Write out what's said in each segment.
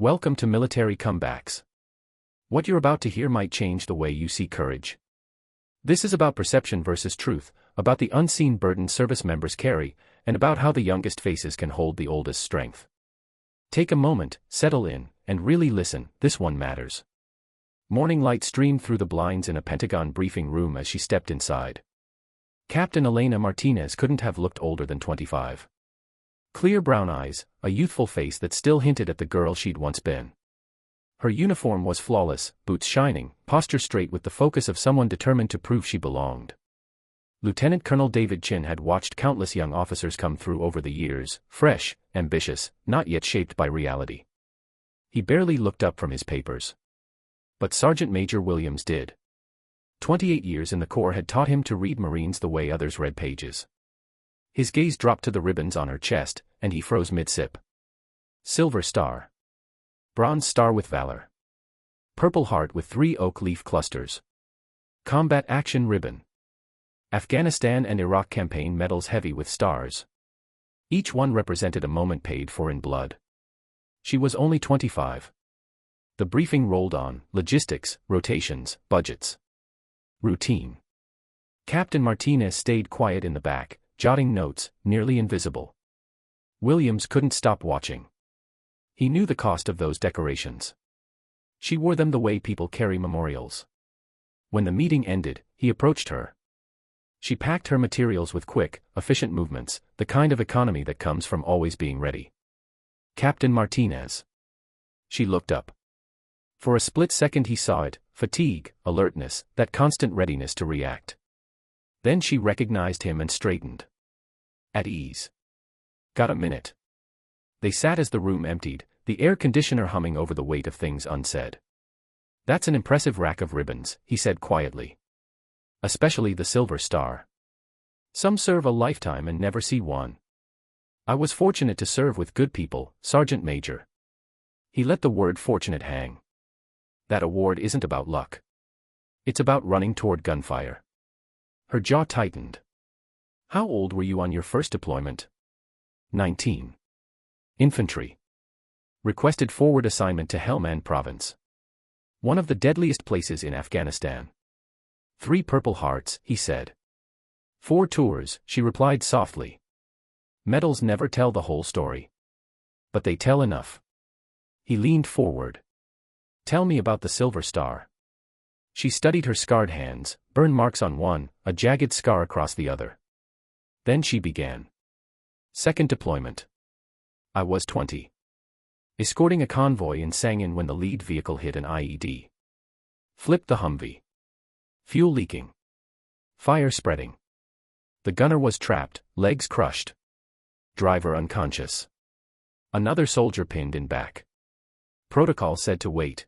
Welcome to Military Comebacks. What you're about to hear might change the way you see courage. This is about perception versus truth, about the unseen burden service members carry, and about how the youngest faces can hold the oldest strength. Take a moment, settle in, and really listen, this one matters. Morning light streamed through the blinds in a Pentagon briefing room as she stepped inside. Captain Elena Martinez couldn't have looked older than 25. Clear brown eyes, a youthful face that still hinted at the girl she'd once been. Her uniform was flawless, boots shining, posture straight with the focus of someone determined to prove she belonged. Lieutenant Colonel David Chin had watched countless young officers come through over the years, fresh, ambitious, not yet shaped by reality. He barely looked up from his papers. But Sergeant Major Williams did. 28 years in the Corps had taught him to read Marines the way others read pages. His gaze dropped to the ribbons on her chest, and he froze mid-sip. Silver Star. Bronze Star with Valor. Purple Heart with 3 oak leaf clusters. Combat Action Ribbon. Afghanistan and Iraq Campaign medals heavy with stars. Each one represented a moment paid for in blood. She was only 25. The briefing rolled on, logistics, rotations, budgets. Routine. Captain Martinez stayed quiet in the back, jotting notes, nearly invisible. Williams couldn't stop watching. He knew the cost of those decorations. She wore them the way people carry memorials. When the meeting ended, he approached her. She packed her materials with quick, efficient movements, the kind of economy that comes from always being ready. Captain Martinez. She looked up. For a split second he saw it, fatigue, alertness, that constant readiness to react. Then she recognized him and straightened. At ease. Got a minute? They sat as the room emptied, the air conditioner humming over the weight of things unsaid. That's an impressive rack of ribbons, he said quietly. Especially the Silver Star. Some serve a lifetime and never see one. I was fortunate to serve with good people, Sergeant Major. He let the word fortunate hang. That award isn't about luck. It's about running toward gunfire. Her jaw tightened. How old were you on your first deployment? 19. Infantry. Requested forward assignment to Helmand Province. One of the deadliest places in Afghanistan. 3 Purple Hearts, he said. 4 tours, she replied softly. Medals never tell the whole story. But they tell enough. He leaned forward. Tell me about the Silver Star. She studied her scarred hands, burn marks on one, a jagged scar across the other. Then she began. Second deployment. I was 20. Escorting a convoy in Sangin when the lead vehicle hit an IED. Flipped the Humvee. Fuel leaking. Fire spreading. The gunner was trapped, legs crushed. Driver unconscious. Another soldier pinned in back. Protocol said to wait.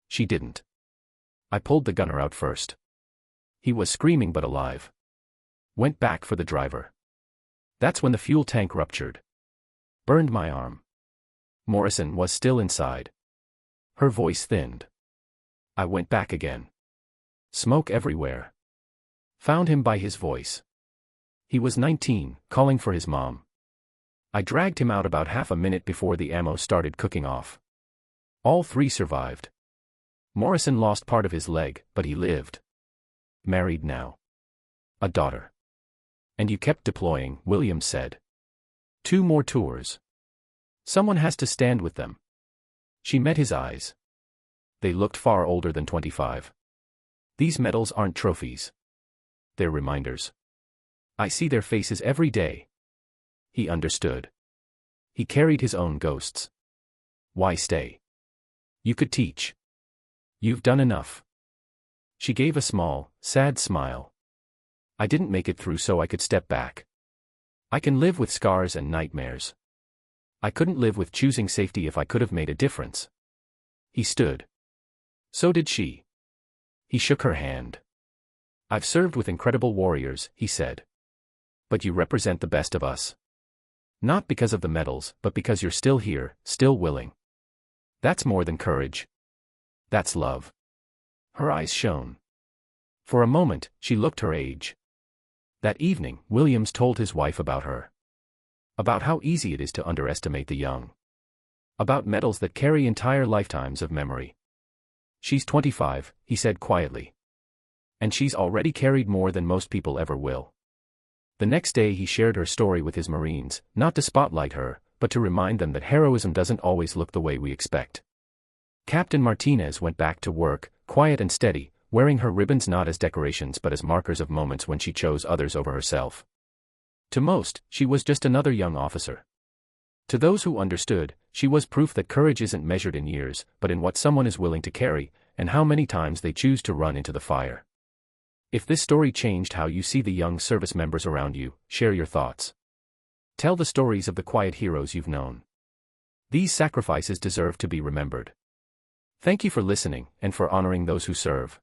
She didn't. I pulled the gunner out first. He was screaming but alive. Went back for the driver. That's when the fuel tank ruptured. Burned my arm. Morrison was still inside. Her voice thinned. I went back again. Smoke everywhere. Found him by his voice. He was 19, calling for his mom. I dragged him out about half a minute before the ammo started cooking off. All 3 survived. Morrison lost part of his leg, but he lived. Married now. A daughter. And you kept deploying, Williams said. 2 more tours. Someone has to stand with them. She met his eyes. They looked far older than 25. These medals aren't trophies. They're reminders. I see their faces every day. He understood. He carried his own ghosts. Why stay? You could teach. You've done enough. She gave a small, sad smile. I didn't make it through so I could step back. I can live with scars and nightmares. I couldn't live with choosing safety if I could have made a difference. He stood. So did she. He shook her hand. I've served with incredible warriors, he said. But you represent the best of us. Not because of the medals, but because you're still here, still willing. That's more than courage. That's love. Her eyes shone. For a moment, she looked her age. That evening, Williams told his wife about her. About how easy it is to underestimate the young. About medals that carry entire lifetimes of memory. She's 25, he said quietly. And she's already carried more than most people ever will. The next day he shared her story with his Marines, not to spotlight her, but to remind them that heroism doesn't always look the way we expect. Captain Martinez went back to work, quiet and steady, wearing her ribbons not as decorations but as markers of moments when she chose others over herself. To most, she was just another young officer. To those who understood, she was proof that courage isn't measured in years, but in what someone is willing to carry, and how many times they choose to run into the fire. If this story changed how you see the young service members around you, share your thoughts. Tell the stories of the quiet heroes you've known. These sacrifices deserve to be remembered. Thank you for listening and for honoring those who serve.